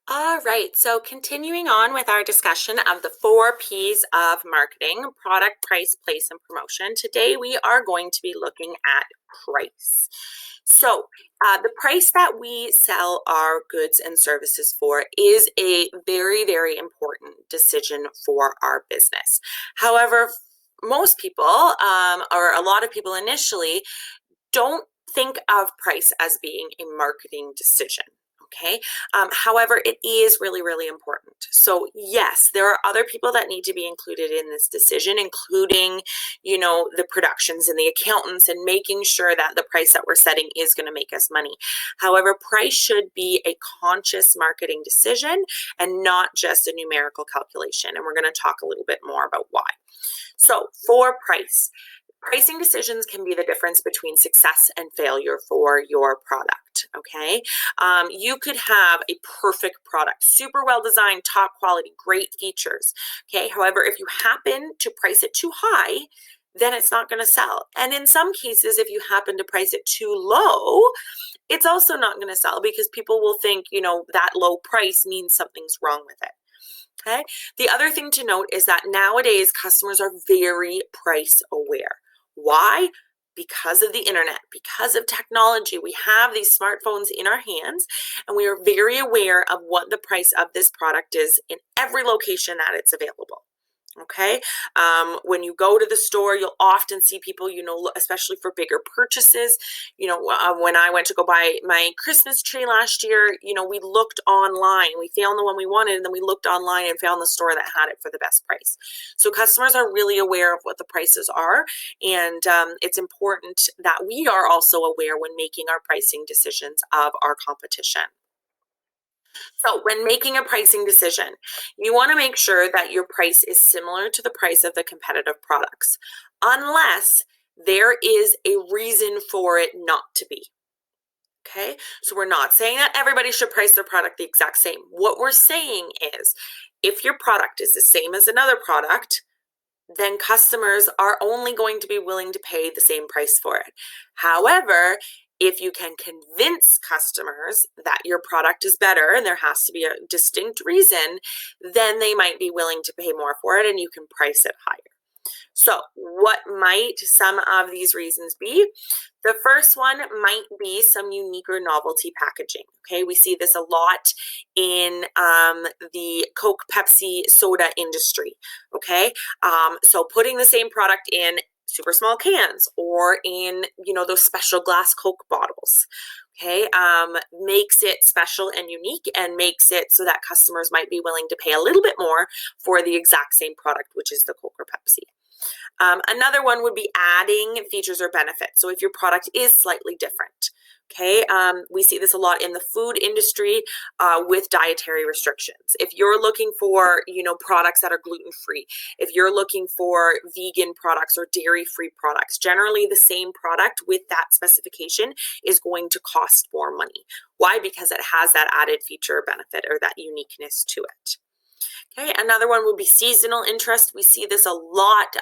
All right, so continuing on with our discussion of the 4 P's of marketing: product, price, place, and promotion. Today we are going to be looking at price. So, the price that we sell our goods and services for is a very, very important decision for our business. However, most people, or a lot of people initially, don't think of price as being a marketing decision. Okay. However, it is really, really important. So, yes, there are other people that need to be included in this decision, including, the productions and the accountants, and making sure that the price that we're setting is going to make us money. However, price should be a conscious marketing decision and not just a numerical calculation. And we're going to talk a little bit more about why. So, for price, pricing decisions can be the difference between success and failure for your product. Okay. You could have a perfect product, super well designed, top quality, great features. Okay. However, if you happen to price it too high, then it's not going to sell. And in some cases, if you happen to price it too low, it's also not going to sell because people will think, that low price means something's wrong with it. Okay. The other thing to note is that nowadays customers are very price aware. Why? Because of the internet, because of technology. We have these smartphones in our hands, and we are very aware of what the price of this product is in every location that it's available. Okay. When you go to the store, you'll often see people, especially for bigger purchases. When I went to go buy my Christmas tree last year, we looked online. We found the one we wanted, and then we looked online and found the store that had it for the best price. So customers are really aware of what the prices are, and it's important that we are also aware when making our pricing decisions of our competition. So, when making a pricing decision, you want to make sure that your price is similar to the price of the competitive products, unless there is a reason for it not to be. Okay, so we're not saying that everybody should price their product the exact same. What we're saying is if your product is the same as another product, then customers are only going to be willing to pay the same price for it. However, if you can convince customers that your product is better and there has to be a distinct reason, then they might be willing to pay more for it and you can price it higher. So, what might some of these reasons be? The first one might be some unique or novelty packaging. Okay, we see this a lot in the Coke, Pepsi, soda industry. Okay, so putting the same product in super small cans or in those special glass Coke bottles. Okay, makes it special and unique and makes it so that customers might be willing to pay a little bit more for the exact same product, which is the Coke or Pepsi. Another one would be adding features or benefits. So if your product is slightly different, okay, we see this a lot in the food industry with dietary restrictions. If you're looking for, products that are gluten-free, if you're looking for vegan products or dairy-free products, generally the same product with that specification is going to cost more money. Why? Because it has that added feature or benefit or that uniqueness to it. Okay, another one would be seasonal interest. We see this a lot,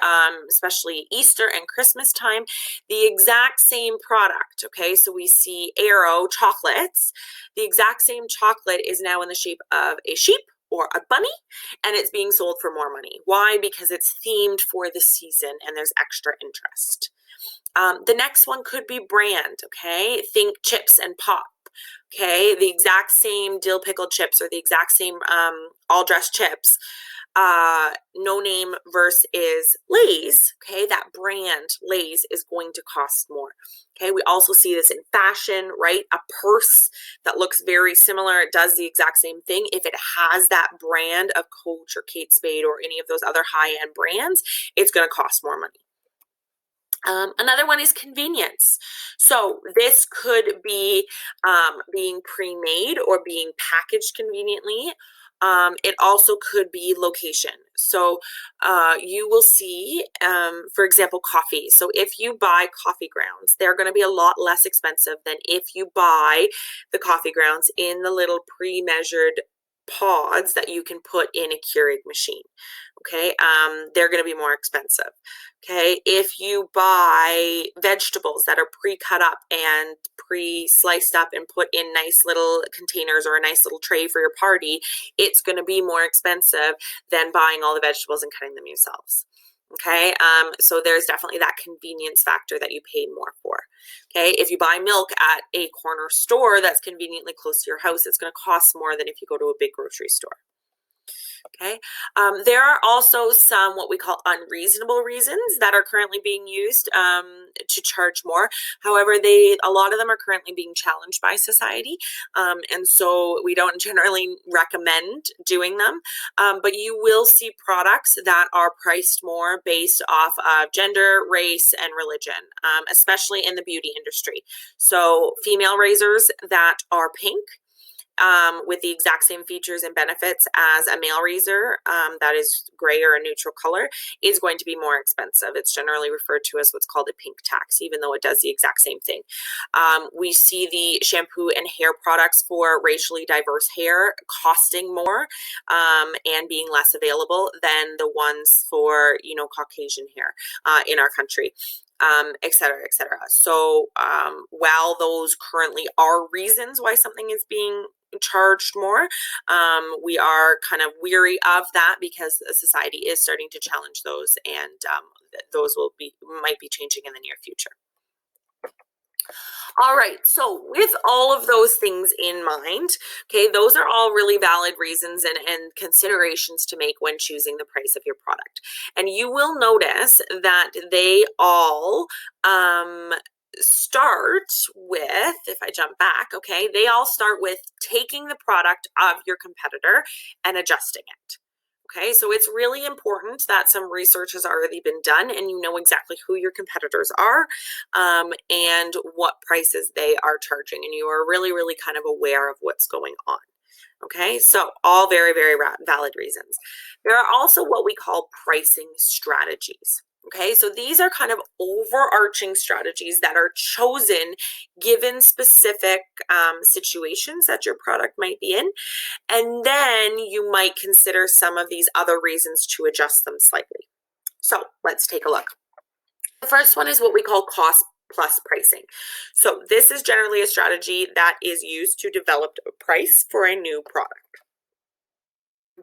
especially Easter and Christmas time. The exact same product, okay, so we see Aero chocolates. The exact same chocolate is now in the shape of a sheep or a bunny, and it's being sold for more money. Why? Because it's themed for the season and there's extra interest. The next one could be brand, okay? Think chips and pop. Okay, the exact same dill pickle chips or the exact same all dressed chips, no name versus Lay's. Okay, that brand Lay's is going to cost more. Okay, we also see this in fashion, right? A purse that looks very similar, it does the exact same thing. If it has that brand of Coach or Kate Spade or any of those other high-end brands, it's going to cost more money. Another one is convenience. So this could be being pre-made or being packaged conveniently. It also could be location. So you will see, for example, coffee. So if you buy coffee grounds, they're going to be a lot less expensive than if you buy the coffee grounds in the little pre-measured pods that you can put in a Keurig machine. Okay, they're going to be more expensive. Okay, if you buy vegetables that are pre-cut up and pre-sliced up and put in nice little containers or a nice little tray for your party, it's going to be more expensive than buying all the vegetables and cutting them yourselves. Okay, so there's definitely that convenience factor that you pay more for. Okay, if you buy milk at a corner store that's conveniently close to your house, it's going to cost more than if you go to a big grocery store. Okay, there are also some what we call unreasonable reasons that are currently being used to charge more. However, a lot of them are currently being challenged by society, and so we don't generally recommend doing them. But you will see products that are priced more based off of gender, race, and religion, especially in the beauty industry. So female razors that are pink, with the exact same features and benefits as a male razor that is gray or a neutral color is going to be more expensive. It's generally referred to as what's called a pink tax, even though it does the exact same thing. We see the shampoo and hair products for racially diverse hair costing more and being less available than the ones for, Caucasian hair in our country. Et cetera, et cetera. So while those currently are reasons why something is being charged more, we are kind of weary of that because society is starting to challenge those, and those might be changing in the near future. All right, so with all of those things in mind, okay, those are all really valid reasons and considerations to make when choosing the price of your product. And you will notice that they all start with, if I jump back, okay, they all start with taking the product of your competitor and adjusting it. Okay, so it's really important that some research has already been done and you know exactly who your competitors are and what prices they are charging, and you are really, really kind of aware of what's going on. Okay, so all very, very valid reasons. There are also what we call pricing strategies. Okay, so these are kind of overarching strategies that are chosen given specific situations that your product might be in. And then you might consider some of these other reasons to adjust them slightly. So let's take a look. The first one is what we call cost plus pricing. So this is generally a strategy that is used to develop a price for a new product.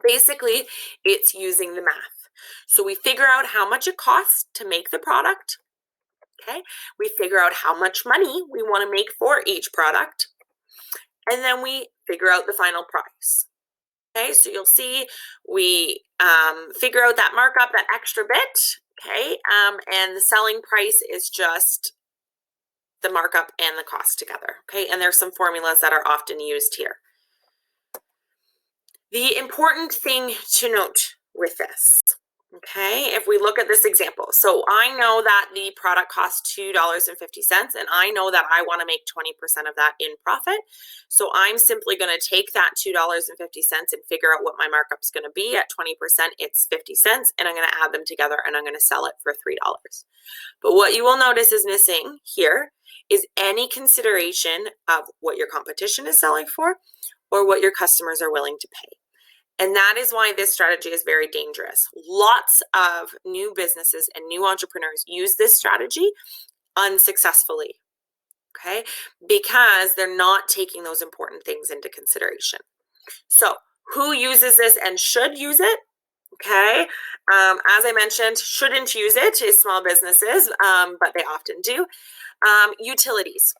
Basically, it's using the math. So we figure out how much it costs to make the product. Okay, we figure out how much money we want to make for each product, and then we figure out the final price. Okay, so you'll see we figure out that markup, that extra bit, okay, and the selling price is just the markup and the cost together, okay, and there's some formulas that are often used here. The important thing to note with this, okay, if we look at this example, so I know that the product costs $2.50 and I know that I want to make 20% of that in profit. So I'm simply going to take that $2.50 and figure out what my markup is going to be. At 20%, it's 50 cents, and I'm going to add them together and I'm going to sell it for $3. But what you will notice is missing here is any consideration of what your competition is selling for or what your customers are willing to pay. And that is why this strategy is very dangerous. Lots of new businesses and new entrepreneurs use this strategy unsuccessfully, okay? Because they're not taking those important things into consideration. So who uses this and should use it? Okay, as I mentioned, shouldn't use it is small businesses, but they often do. Utilities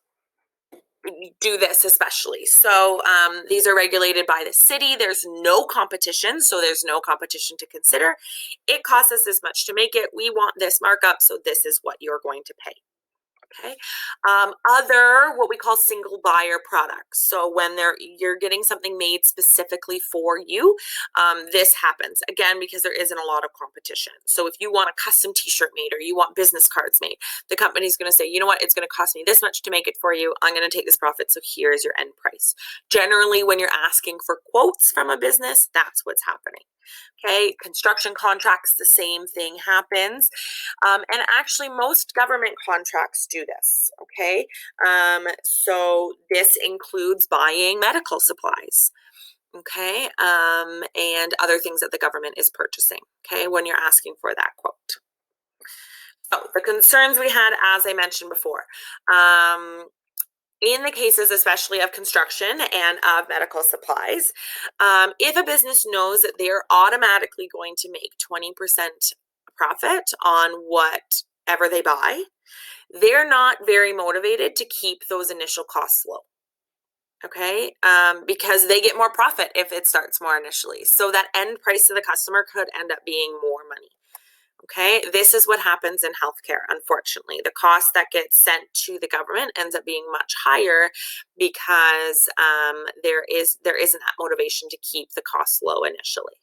do this especially. So these are regulated by the city. There's no competition, so there's no competition to consider. It costs us this much to make it. We want this markup, so this is what you're going to pay. Okay. Other what we call single buyer products. So when you're getting something made specifically for you, this happens again because there isn't a lot of competition. So if you want a custom t-shirt made or you want business cards made, the company's going to say, you know what, it's going to cost me this much to make it for you. I'm going to take this profit. So here's your end price. Generally, when you're asking for quotes from a business, that's what's happening. Okay, construction contracts, the same thing happens. And actually, most government contracts do this. Okay, so this includes buying medical supplies. okay, and other things that the government is purchasing, okay, when you're asking for that quote. So the concerns we had, as I mentioned before, in the cases especially of construction and of medical supplies, if a business knows that they're automatically going to make 20% profit on whatever they buy, they're not very motivated to keep those initial costs low. Okay, because they get more profit if it starts more initially. So that end price to the customer could end up being more money. Okay, this is what happens in healthcare, unfortunately. The cost that gets sent to the government ends up being much higher because there isn't that motivation to keep the costs low initially.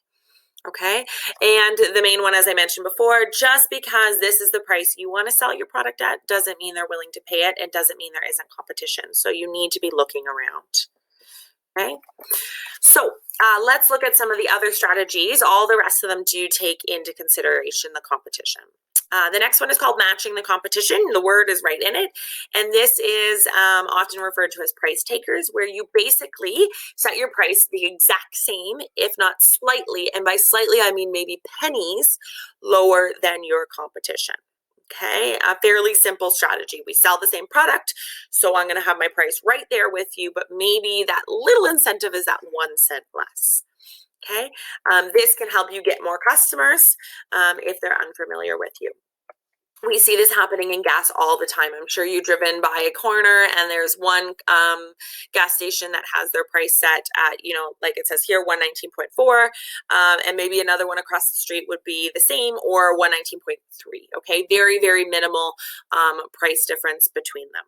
Okay, and the main one, as I mentioned before, just because this is the price you want to sell your product at doesn't mean they're willing to pay it. It doesn't mean there isn't competition. So you need to be looking around. Okay, so let's look at some of the other strategies. All the rest of them do take into consideration the competition. The next one is called matching the competition. The word is right in it. And this is often referred to as price takers, where you basically set your price the exact same, if not slightly. And by slightly, I mean maybe pennies lower than your competition. Okay, a fairly simple strategy. We sell the same product, so I'm going to have my price right there with you, but maybe that little incentive is that 1 cent less. Okay, this can help you get more customers if they're unfamiliar with you. We see this happening in gas all the time. I'm sure you've driven by a corner and there's one gas station that has their price set at, like it says here, 119.4, and maybe another one across the street would be the same, or 119.3. Okay, very, very minimal price difference between them.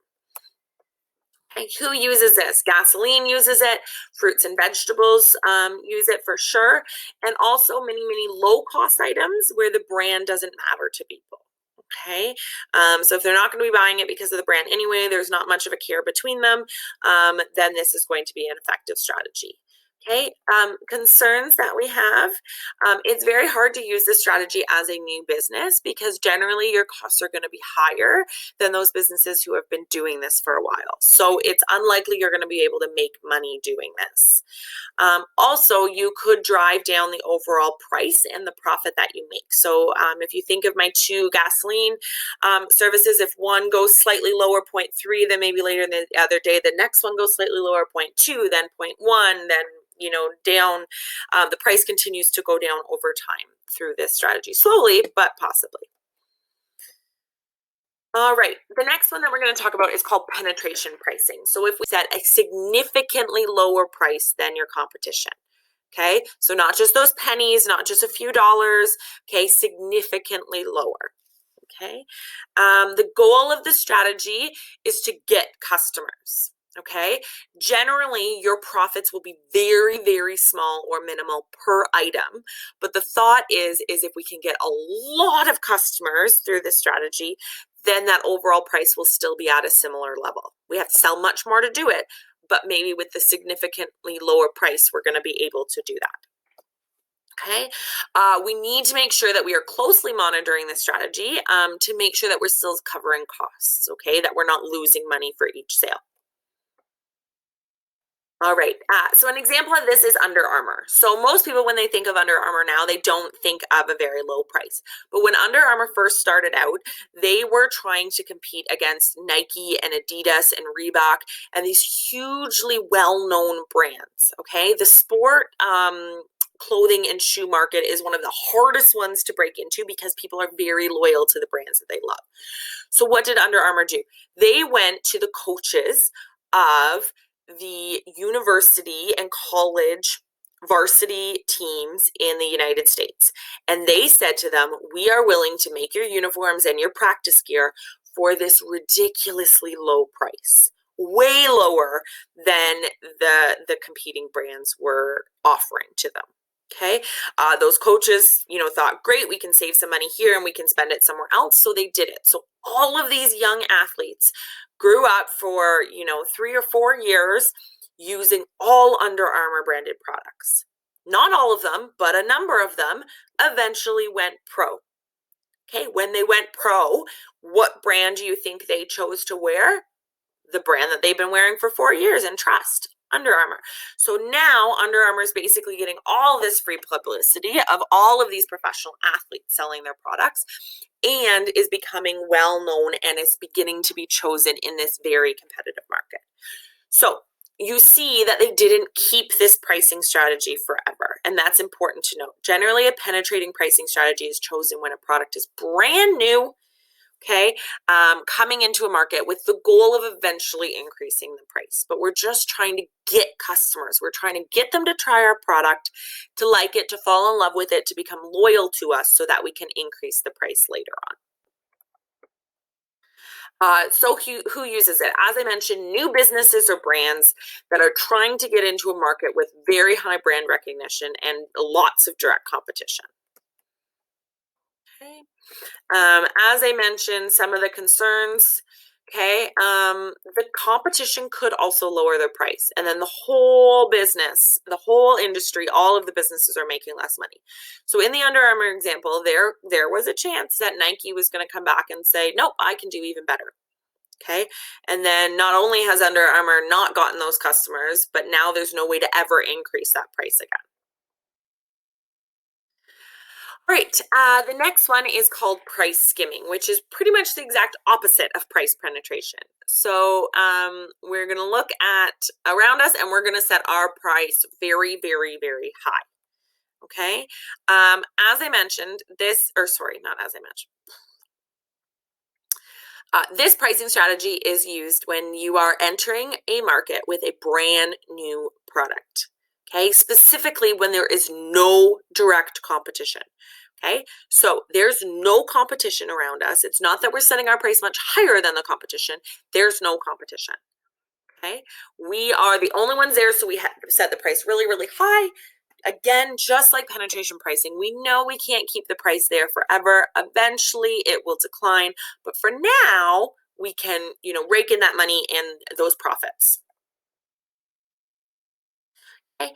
Okay, who uses this? Gasoline uses it, fruits and vegetables use it for sure, and also many, many low-cost items where the brand doesn't matter to people. Okay, so if they're not going to be buying it because of the brand anyway, there's not much of a care between them, then this is going to be an effective strategy. Okay, concerns that we have. It's very hard to use this strategy as a new business because generally your costs are going to be higher than those businesses who have been doing this for a while. So it's unlikely you're going to be able to make money doing this. Also, you could drive down the overall price and the profit that you make. So if you think of my two gasoline services, if one goes slightly lower, 0.3, then maybe later in the other day, the next one goes slightly lower, 0.2, then 0.1, then down, the price continues to go down over time through this strategy, slowly, but possibly. All right, the next one that we're going to talk about is called penetration pricing. So if we set a significantly lower price than your competition, okay? So not just those pennies, not just a few dollars, okay, significantly lower, okay? The goal of the strategy is to get customers. Okay, generally your profits will be very, very small or minimal per item. But the thought is if we can get a lot of customers through this strategy, then that overall price will still be at a similar level. We have to sell much more to do it, but maybe with the significantly lower price, we're going to be able to do that. Okay, we need to make sure that we are closely monitoring the strategy to make sure that we're still covering costs, okay, that we're not losing money for each sale. All right, so an example of this is Under Armour. So most people, when they think of Under Armour now, they don't think of a very low price. But when Under Armour first started out, they were trying to compete against Nike and Adidas and Reebok and these hugely well-known brands, okay? The sport clothing and shoe market is one of the hardest ones to break into because people are very loyal to the brands that they love. So what did Under Armour do? They went to the coaches of the university and college varsity teams in the United States. And they said to them, we are willing to make your uniforms and your practice gear for this ridiculously low price, way lower than the competing brands were offering to them. Okay, those coaches, thought, great, we can save some money here and we can spend it somewhere else. So they did it. So all of these young athletes grew up for, 3 or 4 years using all Under Armour branded products. Not all of them, but a number of them eventually went pro. Okay, when they went pro, what brand do you think they chose to wear? The brand that they've been wearing for 4 years and trust. Under Armour. So now Under Armour is basically getting all this free publicity of all of these professional athletes selling their products and is becoming well known and is beginning to be chosen in this very competitive market. So you see that they didn't keep this pricing strategy forever, and that's important to note. Generally, a penetrating pricing strategy is chosen when a product is brand new, okay, coming into a market with the goal of eventually increasing the price. But we're just trying to get customers. We're trying to get them to try our product, to like it, to fall in love with it, to become loyal to us so that we can increase the price later on. So who uses it? As I mentioned, new businesses or brands that are trying to get into a market with very high brand recognition and lots of direct competition. Okay. As I mentioned, some of the concerns, okay, the competition could also lower their price. And then the whole business, the whole industry, all of the businesses are making less money. So in the Under Armour example, there was a chance that Nike was going to come back and say, nope, I can do even better. Okay. And then not only has Under Armour not gotten those customers, but now there's no way to ever increase that price again. All right, the next one is called price skimming, which is pretty much the exact opposite of price penetration. So we're going to look at around us and we're going to set our price very, very, very high. Okay. As I mentioned, not as I mentioned. This pricing strategy is used when you are entering a market with a brand new product, okay? Specifically when there is no direct competition, okay? So there's no competition around us. It's not that we're setting our price much higher than the competition. There's no competition, okay? We are the only ones there, so we set the price really, really high. Again, just like penetration pricing, we know we can't keep the price there forever. Eventually, it will decline. But for now, we can, rake in that money and those profits. Okay.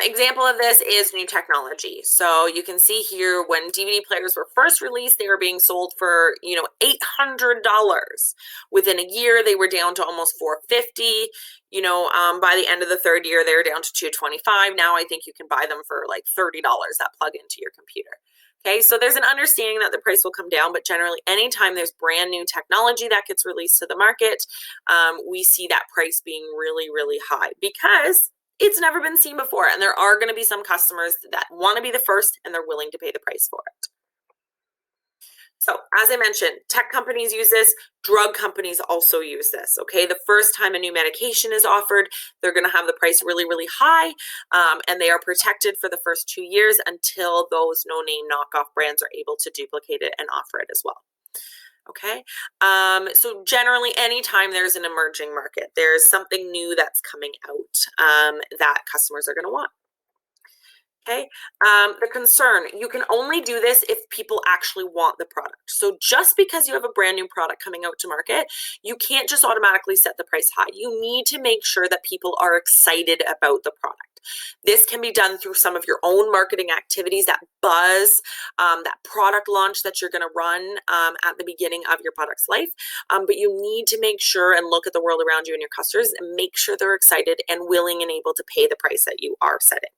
Example of this is new technology. So you can see here when DVD players were first released, they were being sold for, $800. Within a year, they were down to almost $450. By the end of the third year, they were down to $225. Now I think you can buy them for like $30 that plug into your computer. Okay, so there's an understanding that the price will come down, but generally anytime there's brand new technology that gets released to the market, we see that price being really, really high because it's never been seen before. And there are going to be some customers that want to be the first and they're willing to pay the price for it. So as I mentioned, tech companies use this, drug companies also use this, okay? The first time a new medication is offered, they're gonna have the price really, really high, and they are protected for the first 2 years until those no-name knockoff brands are able to duplicate it and offer it as well. Okay, so generally anytime there's an emerging market, there's something new that's coming out that customers are gonna want. Okay, the concern, you can only do this if people actually want the product. So just because you have a brand new product coming out to market, you can't just automatically set the price high. You need to make sure that people are excited about the product. This can be done through some of your own marketing activities, that buzz, that product launch that you're going to run at the beginning of your product's life. But you need to make sure and look at the world around you and your customers and make sure they're excited and willing and able to pay the price that you are setting.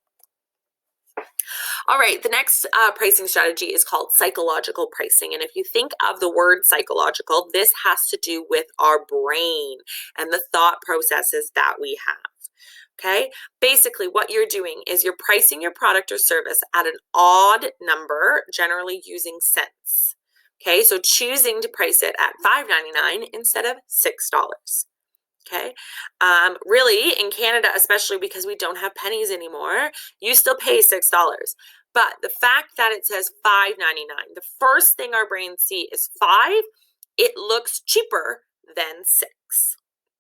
All right, the next pricing strategy is called psychological pricing. And if you think of the word psychological, this has to do with our brain and the thought processes that we have. Okay, basically what you're doing is you're pricing your product or service at an odd number, generally using cents. Okay, so choosing to price it at $5.99 instead of $6. Okay, really in Canada, especially because we don't have pennies anymore, you still pay $6. But the fact that it says $5.99, the first thing our brains see is 5. It looks cheaper than 6.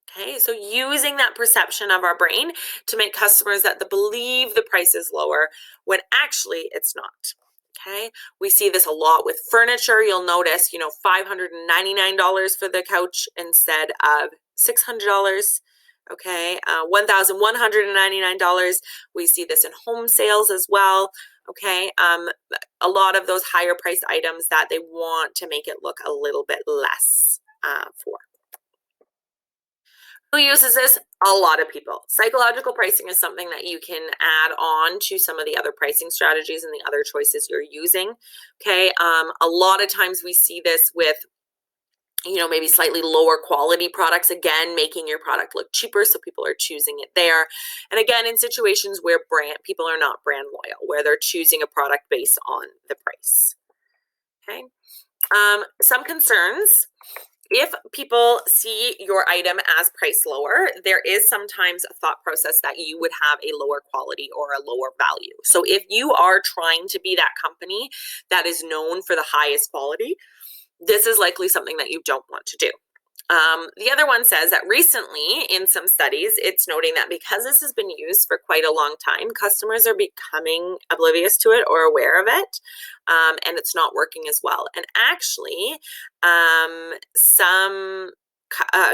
Okay, so using that perception of our brain to make customers that believe the price is lower when actually it's not. Okay, we see this a lot with furniture. You'll notice, $599 for the couch instead of $600. Okay, $1,199. We see this in home sales as well. Okay, a lot of those higher priced items that they want to make it look a little bit less for. Who uses this? A lot of people. Psychological pricing is something that you can add on to some of the other pricing strategies and the other choices you're using. Okay, a lot of times we see this with maybe slightly lower quality products, again, making your product look cheaper, so people are choosing it there. And again, in situations where people are not brand loyal, where they're choosing a product based on the price. Okay. Some concerns. If people see your item as priced lower, there is sometimes a thought process that you would have a lower quality or a lower value. So if you are trying to be that company that is known for the highest quality, this is likely something that you don't want to do. The other one says that recently in some studies, it's noting that because this has been used for quite a long time, customers are becoming oblivious to it or aware of it, and it's not working as well. And actually, some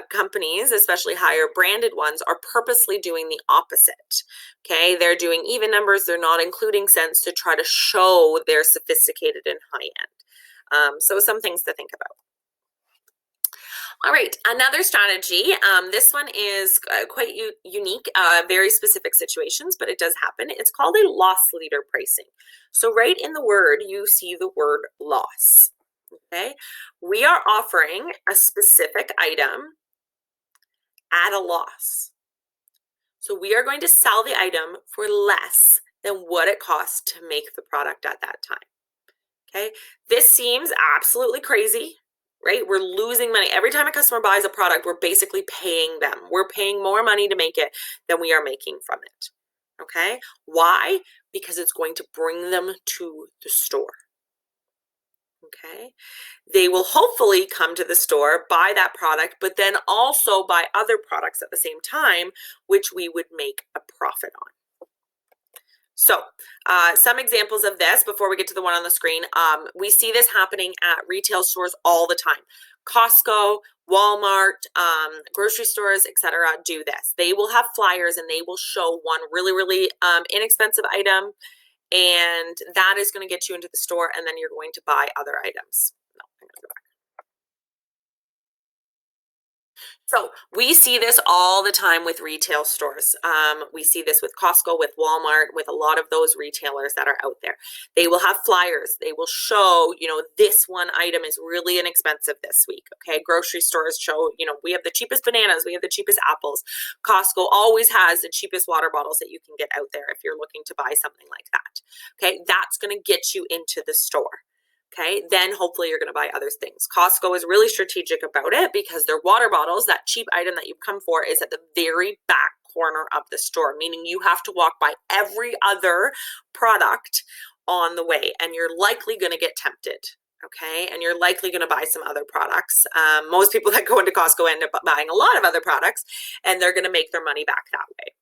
companies, especially higher branded ones, are purposely doing the opposite. Okay, they're doing even numbers, they're not including cents to try to show they're sophisticated and high end. So some things to think about. All right, another strategy. This one is quite unique, very specific situations, but it does happen. It's called a loss leader pricing. So right in the word, you see the word loss. Okay, we are offering a specific item at a loss. So we are going to sell the item for less than what it costs to make the product at that time. Okay, this seems absolutely crazy, right? We're losing money. Every time a customer buys a product, we're basically paying them. We're paying more money to make it than we are making from it. Okay, why? Because it's going to bring them to the store. Okay, they will hopefully come to the store, buy that product, but then also buy other products at the same time, which we would make a profit on. So some examples of this before we get to the one on the screen. We see this happening at retail stores all the time. Costco, Walmart, grocery stores, etc. do this. They will have flyers and they will show one really, really inexpensive item, and that is going to get you into the store, and then you're going to buy other items. No, I'm going to go back. So we see this all the time with retail stores. We see this with Costco, with Walmart, with a lot of those retailers that are out there. They will have flyers. They will show, this one item is really inexpensive this week. Okay, grocery stores show, we have the cheapest bananas, we have the cheapest apples. Costco always has the cheapest water bottles that you can get out there if you're looking to buy something like that. Okay, that's going to get you into the store. Okay, then hopefully you're going to buy other things. Costco is really strategic about it because their water bottles, that cheap item that you've come for, is at the very back corner of the store, meaning you have to walk by every other product on the way, and you're likely going to get tempted. Okay, and you're likely going to buy some other products. Most people that go into Costco end up buying a lot of other products, and they're going to make their money back that way.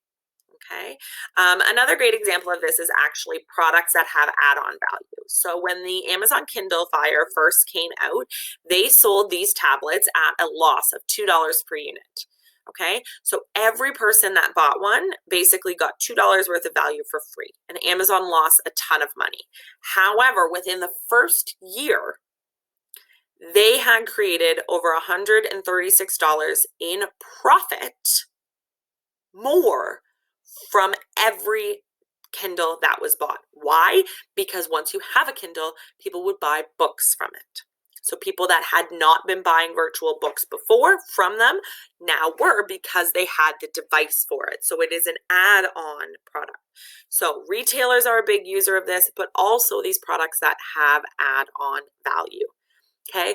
Okay. Another great example of this is actually products that have add-on value. So when the Amazon Kindle Fire first came out, they sold these tablets at a loss of $2 per unit. Okay, so every person that bought one basically got $2 worth of value for free, and Amazon lost a ton of money. However, within the first year, they had created over $136 in profit more from every Kindle that was bought. Why? Because once you have a Kindle, people would buy books from it. So people that had not been buying virtual books before from them now were, because they had the device for it. So it is an add-on product. So retailers are a big user of this, but also these products that have add-on value. Okay,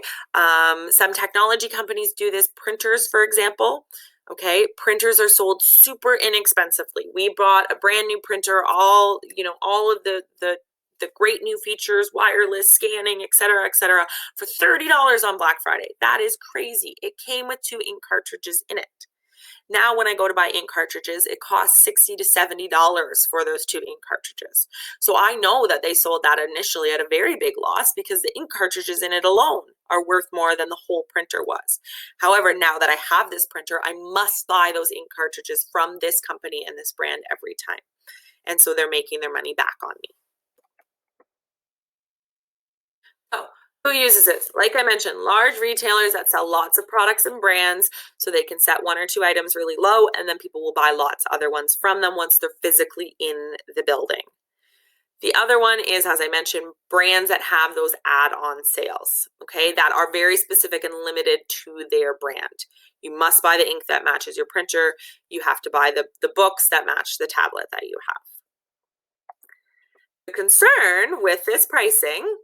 some technology companies do this. Printers, for example. Okay, printers are sold super inexpensively. We bought a brand new printer, all of the great new features, wireless scanning, etc., for $30 on Black Friday. That is crazy. It came with 2 ink cartridges in it. Now, when I go to buy ink cartridges, it costs $60 to $70 for those 2 ink cartridges. So I know that they sold that initially at a very big loss because the ink cartridges in it alone are worth more than the whole printer was. However, now that I have this printer, I must buy those ink cartridges from this company and this brand every time. And so they're making their money back on me. Oh, Who uses this? Like I mentioned, large retailers that sell lots of products and brands, so they can set one or two items really low, and then people will buy lots of other ones from them once they're physically in the building. The other one is, as I mentioned, brands that have those add-on sales, okay, that are very specific and limited to their brand. You must buy the ink that matches your printer. You have to buy the books that match the tablet that you have. The concern with this pricing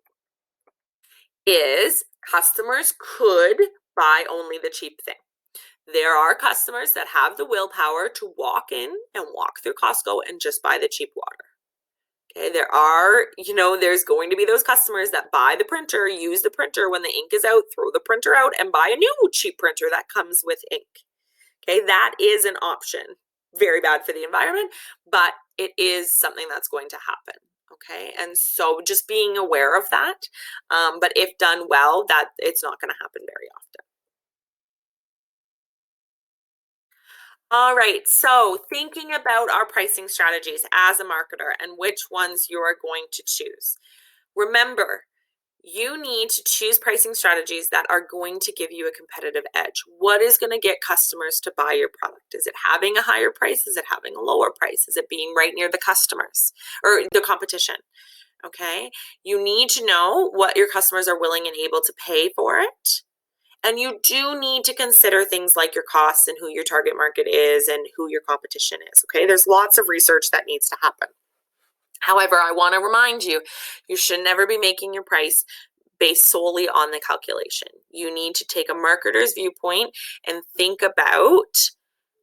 is customers could buy only the cheap thing. There are customers that have the willpower to walk in and walk through Costco and just buy the cheap water. Okay, there's going to be those customers that buy the printer, use the printer when the ink is out, throw the printer out, and buy a new cheap printer that comes with ink. Okay, that is an option. Very bad for the environment, but it is something that's going to happen. Okay, and so just being aware of that, but if done well, that it's not going to happen very often. All right, so thinking about our pricing strategies as a marketer and which ones you are going to choose. Remember, you need to choose pricing strategies that are going to give you a competitive edge. What is going to get customers to buy your product? Is it having a higher price? Is it having a lower price? Is it being right near the customers or the competition? Okay, you need to know what your customers are willing and able to pay for it. And you do need to consider things like your costs and who your target market is and who your competition is. Okay, there's lots of research that needs to happen. However, I want to remind you, you should never be making your price based solely on the calculation. You need to take a marketer's viewpoint and think about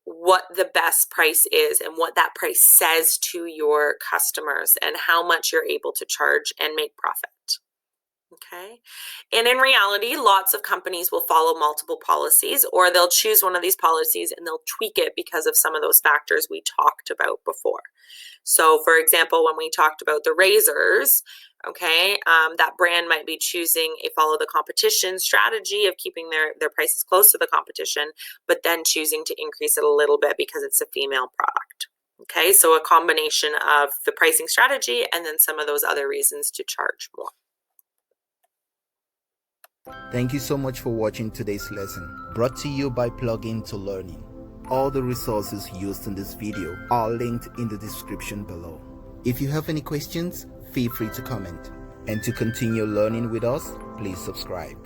what the best price is and what that price says to your customers and how much you're able to charge and make profit. Okay. And in reality, lots of companies will follow multiple policies, or they'll choose one of these policies and they'll tweak it because of some of those factors we talked about before. So for example, when we talked about the razors, okay, that brand might be choosing a follow the competition strategy of keeping their prices close to the competition, but then choosing to increase it a little bit because it's a female product. Okay, so a combination of the pricing strategy and then some of those other reasons to charge more. Thank you so much for watching today's lesson, brought to you by Plugin to Learning. All the resources used in this video are linked in the description below. If you have any questions, feel free to comment. And to continue learning with us, please subscribe.